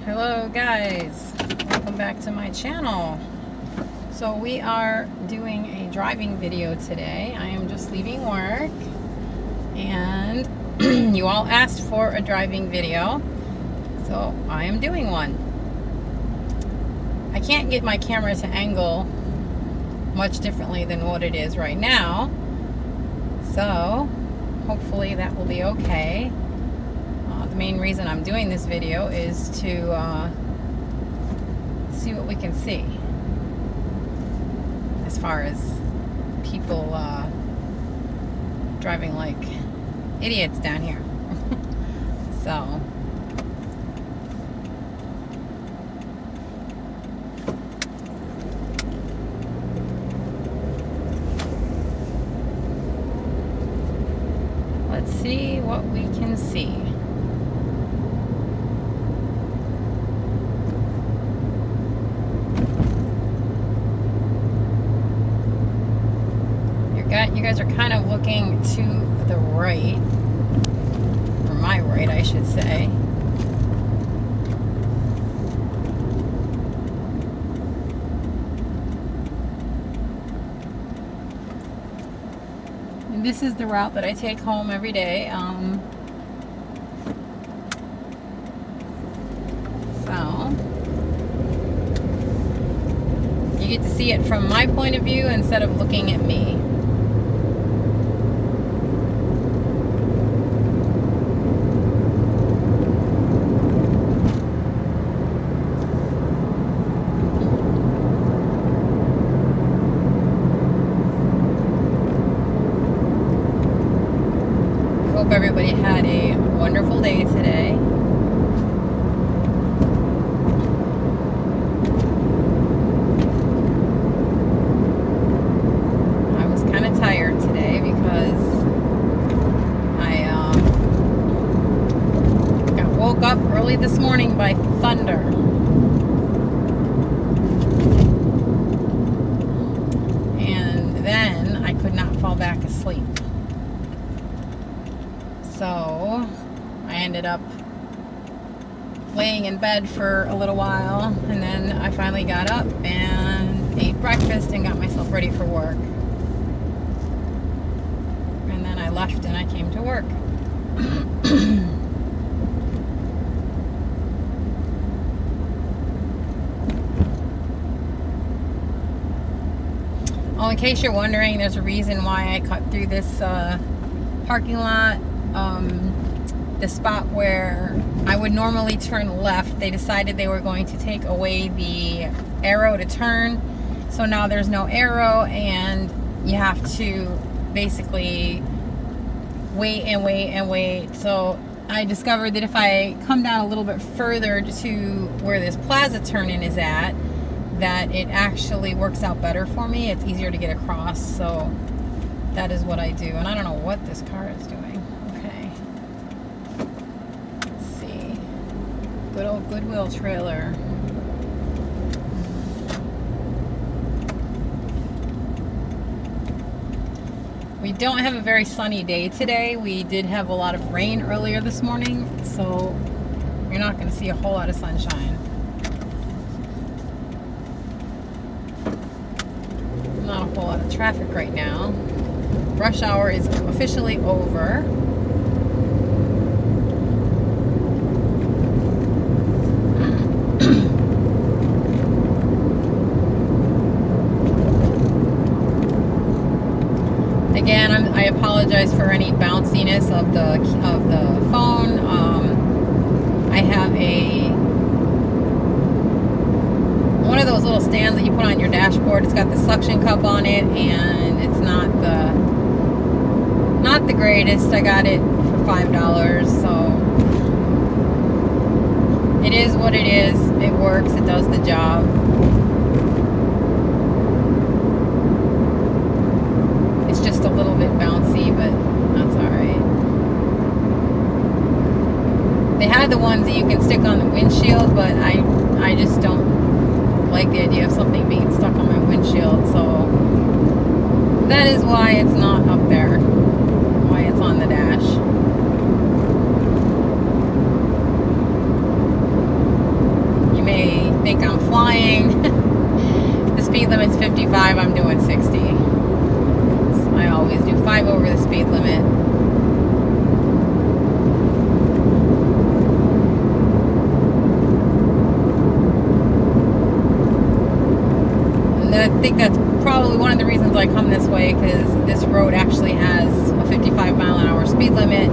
Hello guys, welcome back to my channel. So we are doing a driving video today. I am just leaving work and you all asked for a driving video, so I am doing one. I can't get my camera to angle much differently than what it is right now, so hopefully that will be okay. The main reason I'm doing this video is to see what we can see as far as people driving like idiots down here. So let's see what we can see. You guys are kind of looking to the right, or my right, I should say. And this is the route that I take home every day. So you get to see it from my point of view instead of looking at me. Hope everybody had a wonderful day today. I was kind of tired today because I got woke up early this morning by thunder. And then I could not fall back asleep. So I ended up laying in bed for a little while, and then I finally got up and ate breakfast and got myself ready for work. And then I left and I came to work. Oh, in case you're wondering, there's a reason why I cut through this parking lot. The spot where I would normally turn left, they decided they were going to take away the arrow to turn, so now there's no arrow and you have to basically wait and wait and wait. So I discovered that if I come down a little bit further to where this plaza turn-in is at, that it actually works out better for me. It's easier to get across, so that is what I do. And I don't know what this car is doing. Good old Goodwill trailer. We don't have a very sunny day today. We did have a lot of rain earlier this morning, so you're not going to see a whole lot of sunshine. Not a whole lot of traffic right now. Rush hour is officially over. Again, I apologize for any bounciness of the phone. I have one of those little stands that you put on your dashboard. It's got the suction cup on it, and it's not the greatest. I got it for $5, so it is what it is. It works. It does the job. Just a little bit bouncy, but that's alright. They had the ones that you can stick on the windshield, but I just don't like the idea of something being stuck on my windshield, so that is why it's not up there, why it's on the dash. think I'm flying. The speed limit's 55, I'm doing 60. I always do 5 over the speed limit. And I think that's probably one of the reasons I come this way, because this road actually has a 55 mile an hour speed limit,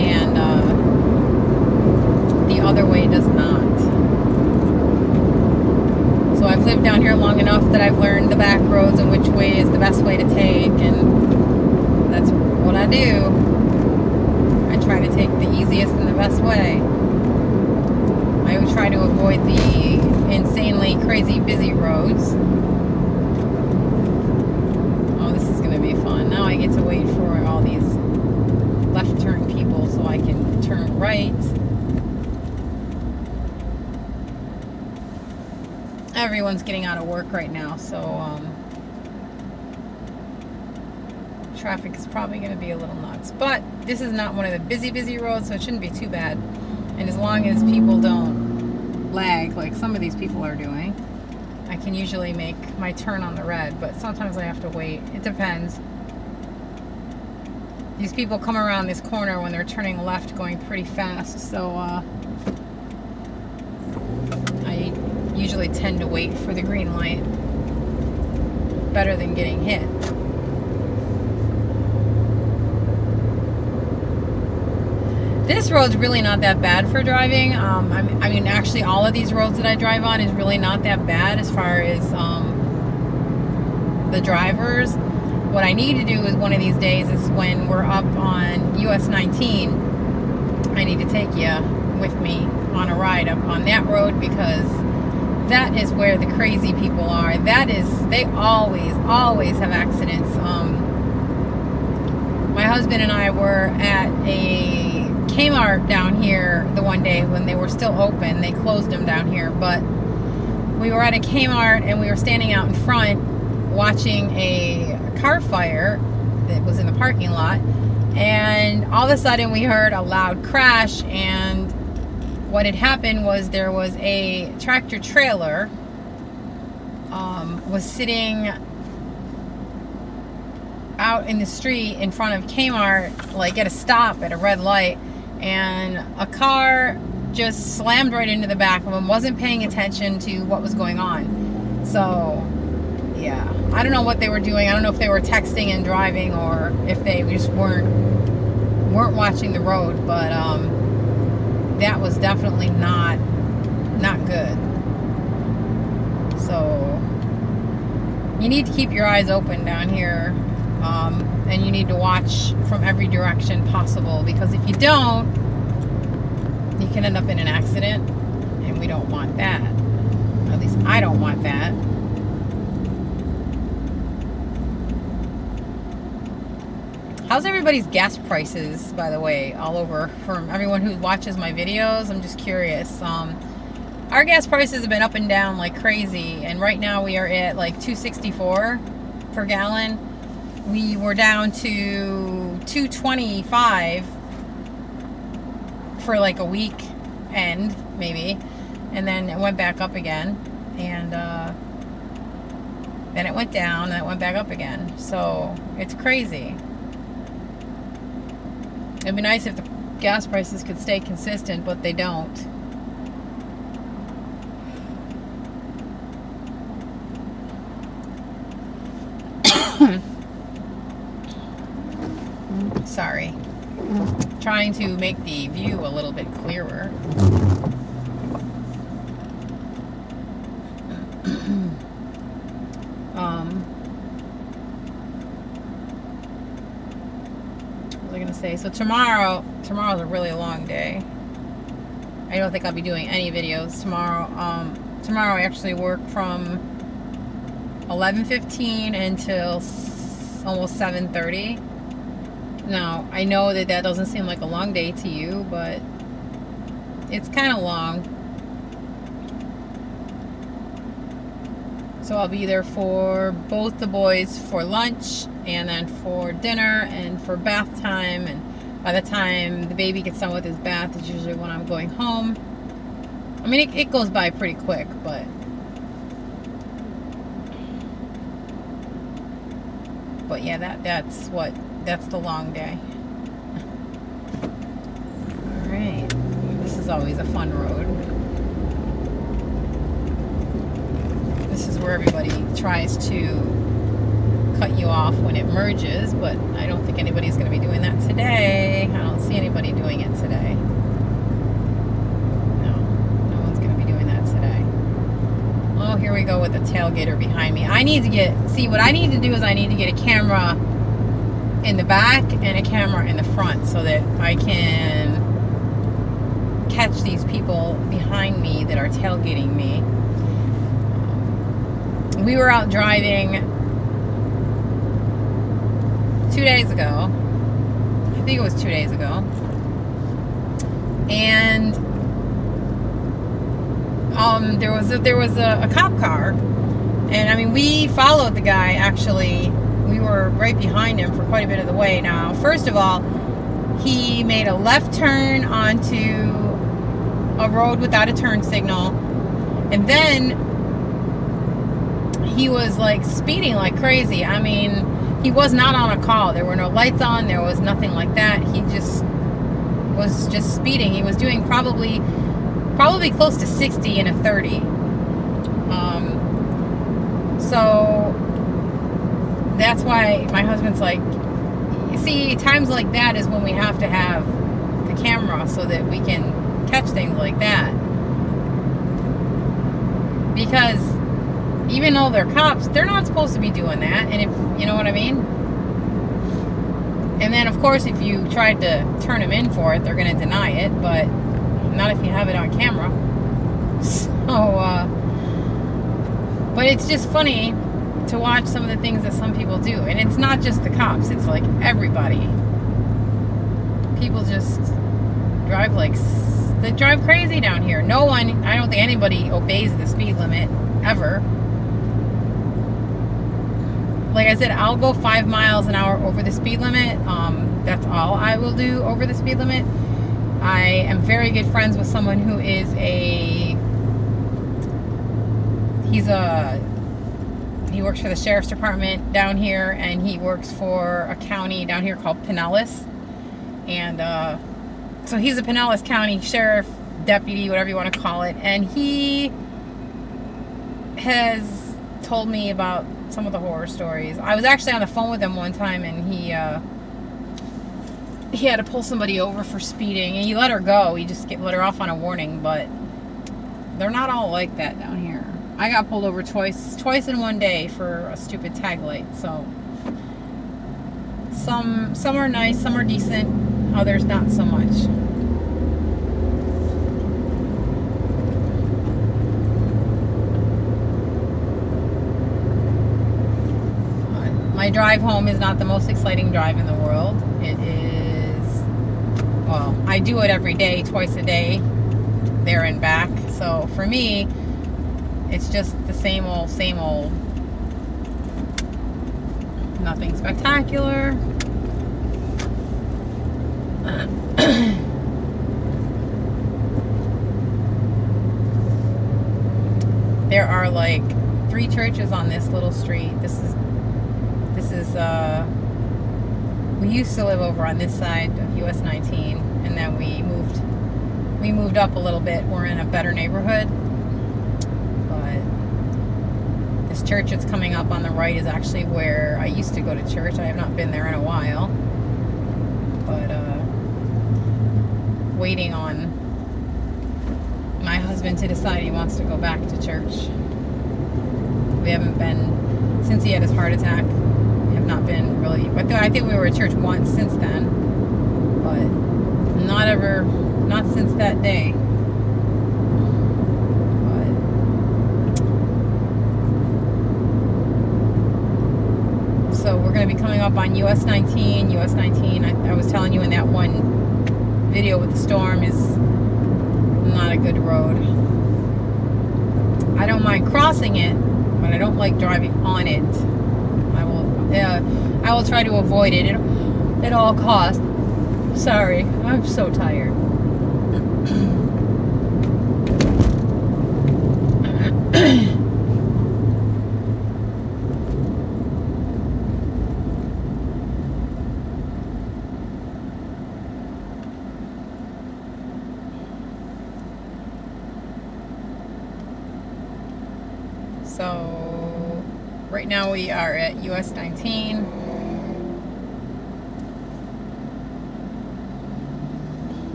and the other way does not. So I've lived down here long enough that I've learned the back roads and which way is the best way to take, and that's what I do. I try to take the easiest and the best way. I would try to avoid the insanely crazy busy roads. Oh, this is going to be fun. Now I get to wait for all these left turn people so I can turn right. Everyone's getting out of work right now, so traffic is probably going to be a little nuts. But this is not one of the busy roads, so it shouldn't be too bad. And as long as people don't lag like some of these people are doing, I can usually make my turn on the red, but sometimes I have to wait. It depends. These people come around this corner when they're turning left going pretty fast, so I usually tend to wait for the green light. Better than getting hit. This road's really not that bad for driving. I mean, actually, all of these roads that I drive on is really not that bad as far as the drivers. What I need to do is one of these days is when we're up on US 19, I need to take you with me on a ride up on that road, because that is where the crazy people are. They always have accidents. My husband and I were at a Kmart down here the one day when they were still open. They closed them down here, but we were at a Kmart and we were standing out in front watching a car fire that was in the parking lot, and all of a sudden we heard a loud crash, and what had happened was there was a tractor trailer was sitting out in the street in front of Kmart, like at a stop at a red light, and a car just slammed right into the back of him, wasn't paying attention to what was going on. So yeah, I don't know what they were doing. I don't know if they were texting and driving, or if they just weren't watching the road, but that was definitely not good. So you need to keep your eyes open down here, and you need to watch from every direction possible, because if you don't, you can end up in an accident, and we don't want that. At least I don't want that. How's everybody's gas prices, by the way, all over, from everyone who watches my videos? I'm just curious. Our gas prices have been up and down like crazy, and right now we are at like $2.64 per gallon. We were down to $2.25 for like a week end, maybe, and then it went back up again, and then it went down, and it went back up again. So it's crazy. It'd be nice if the gas prices could stay consistent, but they don't. Sorry. Trying to make the view a little bit clearer. What was I gonna say? So tomorrow's a really long day. I don't think I'll be doing any videos tomorrow. Tomorrow I actually work from 11:15 until almost 7:30. Now, I know that doesn't seem like a long day to you, but it's kind of long. So I'll be there for both the boys for lunch, and then for dinner, and for bath time. And by the time the baby gets done with his bath, it's usually when I'm going home. I'm I mean, it goes by pretty quick, but yeah, that's the long day. All right, this is always a fun road. This is where everybody tries to cut you off when it merges, but I don't think anybody's going to be doing that today. I don't see anybody doing it today. No one's going to be doing that today. Oh, here we go with the tailgater behind me. I need to what I need to do is I need to get a camera in the back and a camera in the front so that I can catch these people behind me that are tailgating me. We were out driving 2 days ago. I think it was 2 days ago. And there was a cop car, and I mean, we followed the guy. Actually, we were right behind him for quite a bit of the way. Now, first of all, he made a left turn onto a road without a turn signal, and then he was like speeding like crazy. I mean, he was not on a call. There were no lights on. There was nothing like that. He was just speeding. He was doing probably close to 60 in a 30. So that's why my husband's like, you see, times like that is when we have to have the camera so that we can catch things like that. Because even though they're cops, they're not supposed to be doing that. And if you know what I mean. And then, of course, if you tried to turn them in for it, they're going to deny it. But not if you have it on camera. So, but it's just funny to watch some of the things that some people do. And it's not just the cops. It's like everybody. People just drive they drive crazy down here. I don't think anybody obeys the speed limit ever. Like I said, I'll go 5 miles an hour over the speed limit. That's all I will do over the speed limit. I am very good friends with someone who is he works for the sheriff's department down here, and he works for a county down here called Pinellas. And so he's a Pinellas County sheriff deputy, whatever you want to call it. And he has told me about some of the horror stories. I was actually on the phone with him one time, and he had to pull somebody over for speeding, and he let her go. He just let her off on a warning, but they're not all like that down here. I got pulled over twice in one day for a stupid tag light. So some are nice, some are decent, others not so much. My drive home is not the most exciting drive in the world. It is, well, I do it every day, twice a day, there and back. So for me, it's just the same old, nothing spectacular. There are like 3 churches on this little street. This is we used to live over on this side of US 19, and then we moved up a little bit. We're in a better neighborhood. But this church that's coming up on the right is actually where I used to go to church. I have not been there in a while. But waiting on my husband to decide he wants to go back to church. We haven't been since he had his heart attack. Not been really, but I think we were at church once since then, but not since that day. But so we're going to be coming up on US 19. I was telling you in that one video with the storm is not a good road. I don't mind crossing it, but I don't like driving on it. I will try to avoid it at all costs. Sorry, I'm so tired. So right now we are at US 19.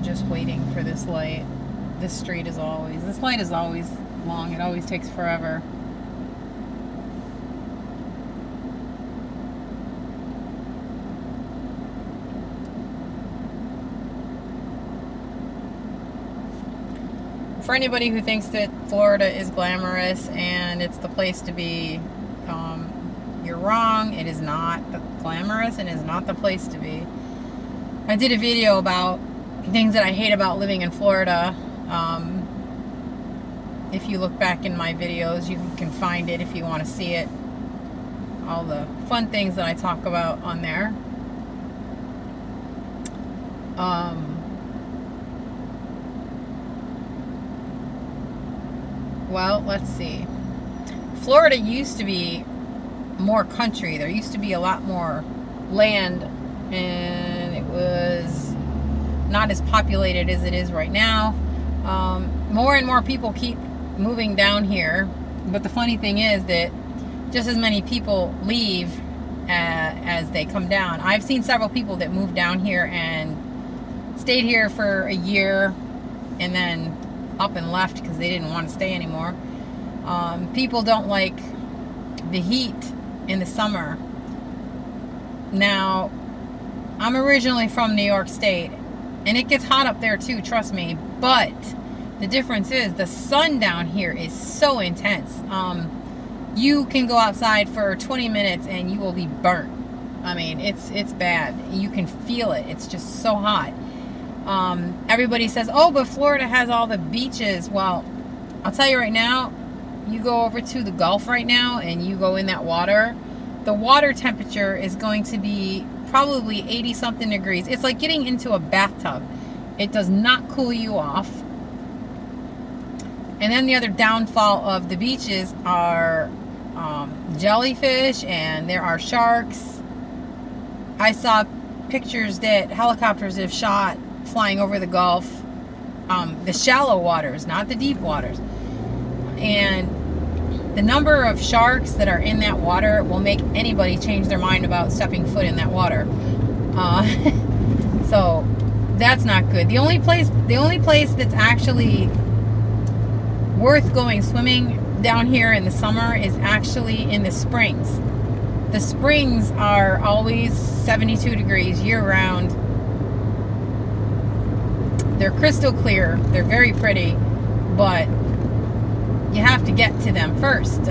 Just waiting for this light. This light is always long. It always takes forever. For anybody who thinks that Florida is glamorous and it's the place to be, you're wrong. It is not glamorous and is not the place to be. I did a video about things that I hate about living in Florida. If you look back in my videos, you can find it if you want to see it. All the fun things that I talk about on there. Well, let's see. Florida used to be more country. There used to be a lot more land, and it was not as populated as it is right now. More and more people keep moving down here, but the funny thing is that just as many people leave as they come down. I've seen several people that moved down here and stayed here for a year and then up and left because they didn't want to stay anymore. People don't like the heat in the summer. Now, I'm originally from New York State, and it gets hot up there too, trust me, but the difference is the sun down here is so intense. You can go outside for 20 minutes and you will be burnt. I mean, it's bad. You can feel it. It's just so hot. Everybody says, oh, but Florida has all the beaches. Well, I'll tell you right now, you go over to the Gulf right now and you go in that water, the water temperature is going to be probably 80 something degrees. It's like getting into a bathtub. It does not cool you off. And then the other downfall of the beaches are jellyfish, and there are sharks. I saw pictures that helicopters have shot flying over the Gulf, the shallow waters, not the deep waters. And the number of sharks that are in that water will make anybody change their mind about stepping foot in that water. So that's not good. The only place that's actually worth going swimming down here in the summer is actually in the springs. The springs are always 72 degrees year round. They're crystal clear. They're very pretty, but you have to get to them first.